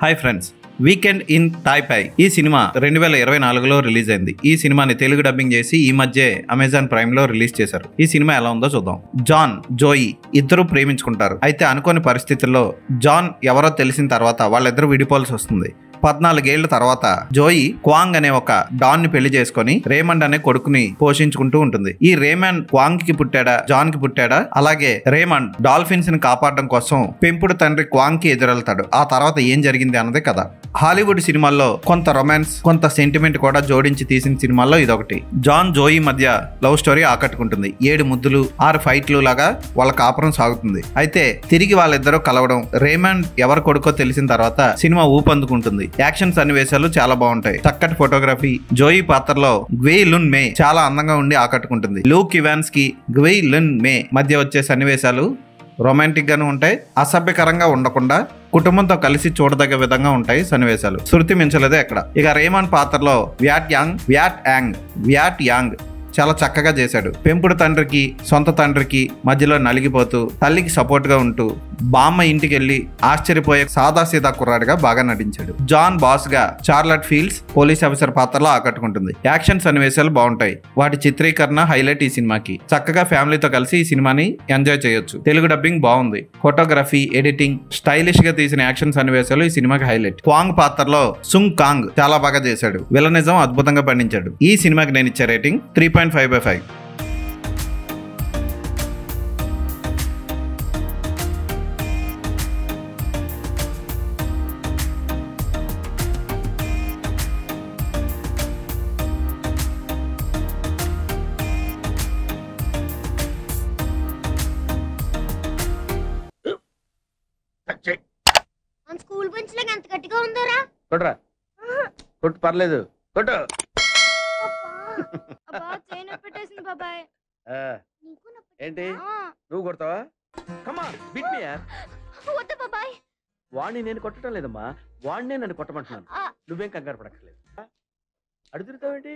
Hi friends, weekend in తాయ్పై ఈ cinema 2024లో release అయింది. ఈ సినిమాని తెలుగు డబ్బింగ్ చేసి ఈ మధ్య అమెజాన్ ప్రైమ్ లో రిలీజ్ చేశారు. ఈ సినిమా ఎలా ఉందో చూద్దాం. జాన్, జోయి ఇద్దరు ప్రేమించుకుంటారు. అయితే అనుకోని పరిస్థితుల్లో జాన్ ఎవరో తెలిసిన తర్వాత వాళ్ళిద్దరూ విడిపోవాల్సి వస్తుంది. 14 ఏళ్ల తర్వాత జోయి క్వాంగ్ అనే ఒక డాన్ ని పెళ్లి చేసుకుని రేమండ్ అనే కొడుకుని పోషించుకుంటూ ఉంటుంది. ఈ రేమండ్ క్వాంగ్ కి పుట్టాడా, జాన్ కి పుట్టాడా? అలాగే రేమండ్ డాల్ఫిన్స్ ని కాపాడడం కోసం పెంపుడు తండ్రి క్వాంగ్ కి ఎదురెళ్తాడు. ఆ తర్వాత ఏం జరిగింది అన్నదే కథ. హాలీవుడ్ సినిమాల్లో కొంత రొమాన్స్, కొంత సెంటిమెంట్ కూడా జోడించి తీసిన సినిమాల్లో ఇదొకటి. జాన్, జోయి మధ్య లవ్ స్టోరీ ఆకట్టుకుంటుంది. 7 ముద్దులు, 6 ఫైట్లు లాగా వాళ్ళ కాపురం సాగుతుంది. అయితే తిరిగి వాళ్ళిద్దరూ కలవడం, రేమండ్ ఎవరి కొడుకో తెలిసిన తర్వాత సినిమా ఊపందుకుంటుంది. యాక్షన్ సన్నివేశాలు చాలా బాగుంటాయి. చక్కటి ఫోటోగ్రఫీ. జోయి పాత్రలో గ్వే లున్ మే చాలా అందంగా ఉండి ఆకట్టుకుంటుంది. లూక్ ఇవాన్స్ కి గ్వే లున్ మే మధ్య వచ్చే సన్నివేశాలు రొమాంటిక్ గాను ఉంటాయి. అసభ్యకరంగా ఉండకుండా కుటుంబంతో కలిసి చూడదగ్గ విధంగా ఉంటాయి సన్నివేశాలు. శృతి మించలేదే ఎక్కడ. ఇక రేమండ్ పాత్రలో వ్యాట్ యాంగ్ చాలా చక్కగా చేశాడు. పెంపుడు తండ్రికి సొంత తండ్రికి మధ్యలో నలిగిపోతూ తల్లికి సపోర్ట్ గా ఉంటూ బామ్మ ఇంటికి వెళ్లి ఆశ్చర్యపోయే సాదాసీదా కుర్రాడిగా బాగా నటించాడు. జాన్ బాస్ గా చార్లెట్ ఫీల్డ్స్ పోలీస్ ఆఫీసర్ పాత్రలో ఆకట్టుకుంటుంది. యాక్షన్ సన్నివేశాలు బాగుంటాయి. వాటి చిత్రీకరణ హైలైట్ ఈ సినిమాకి. చక్కగా ఫ్యామిలీతో కలిసి ఈ సినిమాని ఎంజాయ్ చేయొచ్చు. తెలుగు డబ్బింగ్ బాగుంది. ఫోటోగ్రఫీ, ఎడిటింగ్, స్టైలిష్ గా తీసిన యాక్షన్ సన్నివేశాలు ఈ సినిమాకి హైలైట్. క్వాంగ్ పాత్రలో సుంగ్ కాంగ్ చాలా బాగా చేశాడు. విలనిజం అద్భుతంగా పండించాడు. ఈ సినిమాకి నేను ఇచ్చే రేటింగ్ 3.5/5. స్కూల్ బెంచ్ లాగా ఎంత గట్టిగా ఉందోరా? కొట్రా, కొట్టు, పర్లేదు, కొట్టు. బాబాయ్ ఏంటి నువ్వు కొడతావా? కమా బిట్ మీ యార్. వద్దు బాబాయ్. వాడిని నేను కొట్టడం లేదమ్మా, వాడినే నన్ను కొట్టమంటున్నాను. నువ్వేం కంగారు పడక్కర్లేదు. అడుగుతావేంటి?